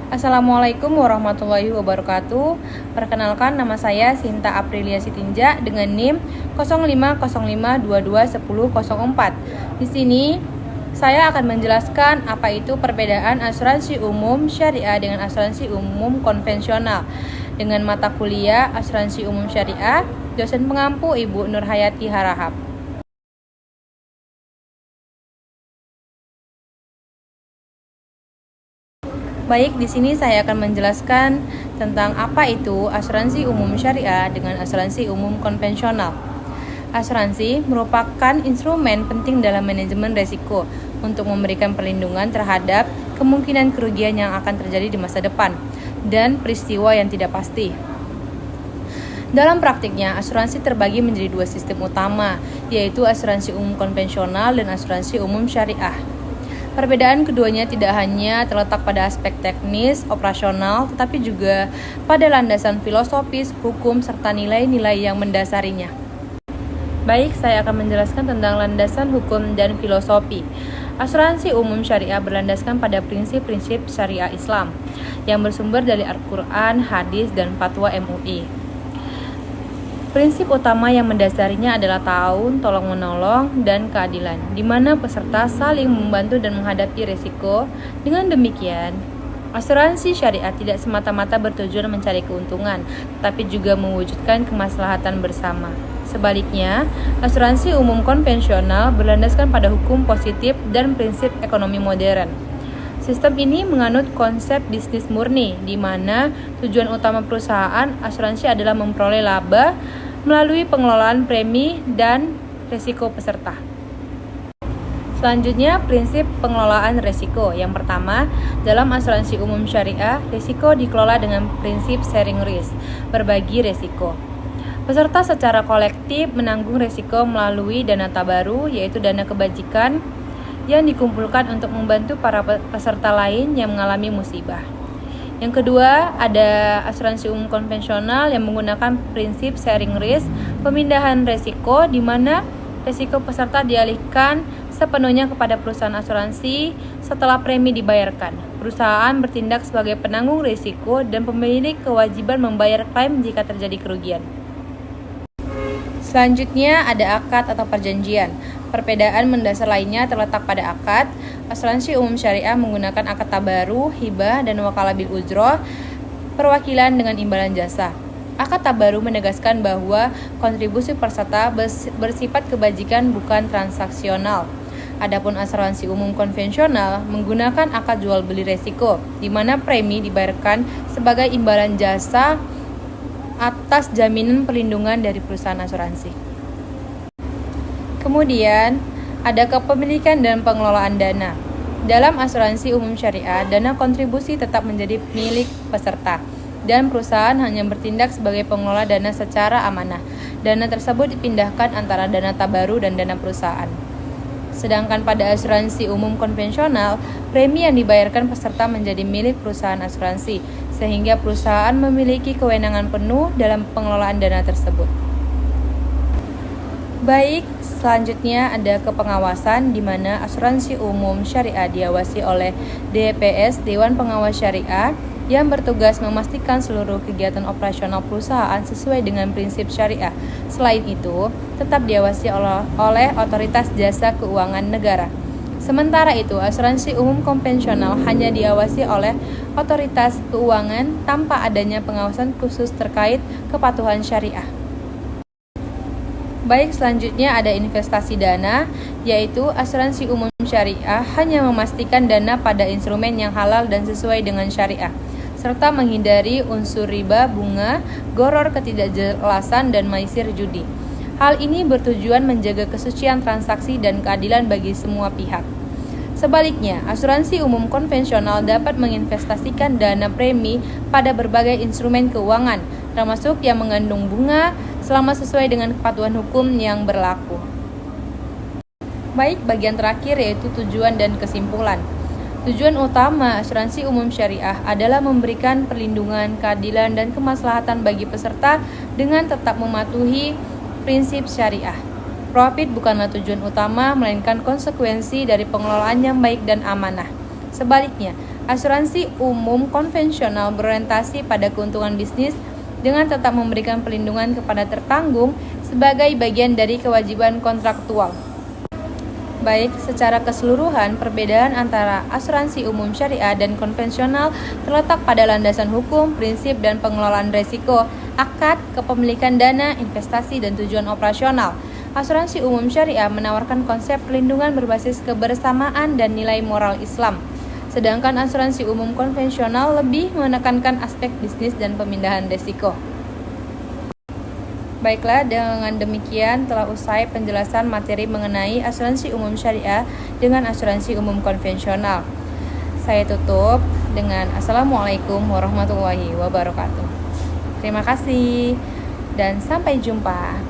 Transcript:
Assalamualaikum warahmatullahi wabarakatuh. Perkenalkan, nama saya Sinta Aprilia Sitinja dengan NIM 0505221004. Di sini saya akan menjelaskan apa itu perbedaan asuransi umum syariah dengan asuransi umum konvensional dengan mata kuliah Asuransi Umum Syariah, dosen pengampu Ibu Nurhayati Harahap. Baik, di sini saya akan menjelaskan tentang apa itu asuransi umum syariah dengan asuransi umum konvensional. Asuransi merupakan instrumen penting dalam manajemen risiko untuk memberikan perlindungan terhadap kemungkinan kerugian yang akan terjadi di masa depan dan peristiwa yang tidak pasti. Dalam praktiknya, asuransi terbagi menjadi dua sistem utama, yaitu asuransi umum konvensional dan asuransi umum syariah. Perbedaan keduanya tidak hanya terletak pada aspek teknis, operasional, tetapi juga pada landasan filosofis, hukum, serta nilai-nilai yang mendasarinya. Baik, saya akan menjelaskan tentang landasan hukum dan filosofi. Asuransi umum syariah berlandaskan pada prinsip-prinsip syariah Islam yang bersumber dari Al-Quran, hadis, dan fatwa MUI. Prinsip utama yang mendasarinya adalah ta'awun, tolong-menolong, dan keadilan, di mana peserta saling membantu dan menghadapi risiko. Dengan demikian, asuransi syariah tidak semata-mata bertujuan mencari keuntungan, tapi juga mewujudkan kemaslahatan bersama. Sebaliknya, asuransi umum konvensional berlandaskan pada hukum positif dan prinsip ekonomi modern. Sistem ini menganut konsep bisnis murni, di mana tujuan utama perusahaan asuransi adalah memperoleh laba melalui pengelolaan premi dan risiko peserta. Selanjutnya, prinsip pengelolaan risiko. Yang pertama, dalam asuransi umum syariah, risiko dikelola dengan prinsip sharing risk, berbagi risiko. Peserta secara kolektif menanggung risiko melalui dana tabaru, yaitu dana kebajikan yang dikumpulkan untuk membantu para peserta lain yang mengalami musibah. Yang kedua, ada asuransi umum konvensional yang menggunakan prinsip sharing risk, pemindahan risiko, di mana risiko peserta dialihkan sepenuhnya kepada perusahaan asuransi setelah premi dibayarkan. Perusahaan bertindak sebagai penanggung risiko dan pemilik kewajiban membayar klaim jika terjadi kerugian. Selanjutnya ada akad atau perjanjian. Perbedaan mendasar lainnya terletak pada akad. Asuransi umum syariah menggunakan akad tabaru, hibah, dan wakalah bil ujroh, perwakilan dengan imbalan jasa. Akad tabaru menegaskan bahwa kontribusi peserta bersifat kebajikan bukan transaksional. Adapun asuransi umum konvensional menggunakan akad jual beli resiko, di mana premi dibayarkan sebagai imbalan jasa atas jaminan perlindungan dari perusahaan asuransi. Kemudian, ada kepemilikan dan pengelolaan dana. Dalam asuransi umum syariah, dana kontribusi tetap menjadi milik peserta, dan perusahaan hanya bertindak sebagai pengelola dana secara amanah. Dana tersebut dipindahkan antara dana tabaru dan dana perusahaan. Sedangkan pada asuransi umum konvensional, premi yang dibayarkan peserta menjadi milik perusahaan asuransi, sehingga perusahaan memiliki kewenangan penuh dalam pengelolaan dana tersebut. Baik, selanjutnya ada kepengawasan, di mana asuransi umum syariah diawasi oleh DPS, Dewan Pengawas Syariah, yang bertugas memastikan seluruh kegiatan operasional perusahaan sesuai dengan prinsip syariah. Selain itu, tetap diawasi oleh Otoritas Jasa Keuangan Negara. Sementara itu, asuransi umum konvensional hanya diawasi oleh Otoritas Keuangan tanpa adanya pengawasan khusus terkait kepatuhan syariah. Baik, selanjutnya ada investasi dana, yaitu asuransi umum syariah hanya memastikan dana pada instrumen yang halal dan sesuai dengan syariah, serta menghindari unsur riba, bunga, gharar, ketidakjelasan, dan maisir judi. Hal ini bertujuan menjaga kesucian transaksi dan keadilan bagi semua pihak. Sebaliknya, asuransi umum konvensional dapat menginvestasikan dana premi pada berbagai instrumen keuangan, termasuk yang mengandung bunga, selama sesuai dengan kepatuhan hukum yang berlaku. Baik, bagian terakhir yaitu tujuan dan kesimpulan. Tujuan utama asuransi umum syariah adalah memberikan perlindungan, keadilan, dan kemaslahatan bagi peserta dengan tetap mematuhi prinsip syariah. Profit bukanlah tujuan utama, melainkan konsekuensi dari pengelolaan yang baik dan amanah. Sebaliknya, Asuransi umum konvensional berorientasi pada keuntungan bisnis dengan tetap memberikan perlindungan kepada tertanggung sebagai bagian dari kewajiban kontraktual. Baik, secara keseluruhan, perbedaan antara asuransi umum syariah dan konvensional terletak pada landasan hukum, prinsip, dan pengelolaan risiko, akad, kepemilikan dana, investasi, dan tujuan operasional. Asuransi umum syariah menawarkan konsep perlindungan berbasis kebersamaan dan nilai moral Islam. Sedangkan asuransi umum konvensional lebih menekankan aspek bisnis dan pemindahan risiko. Baiklah, dengan demikian telah usai penjelasan materi mengenai asuransi umum syariah dengan asuransi umum konvensional. Saya tutup dengan Assalamualaikum warahmatullahi wabarakatuh. Terima kasih dan sampai jumpa.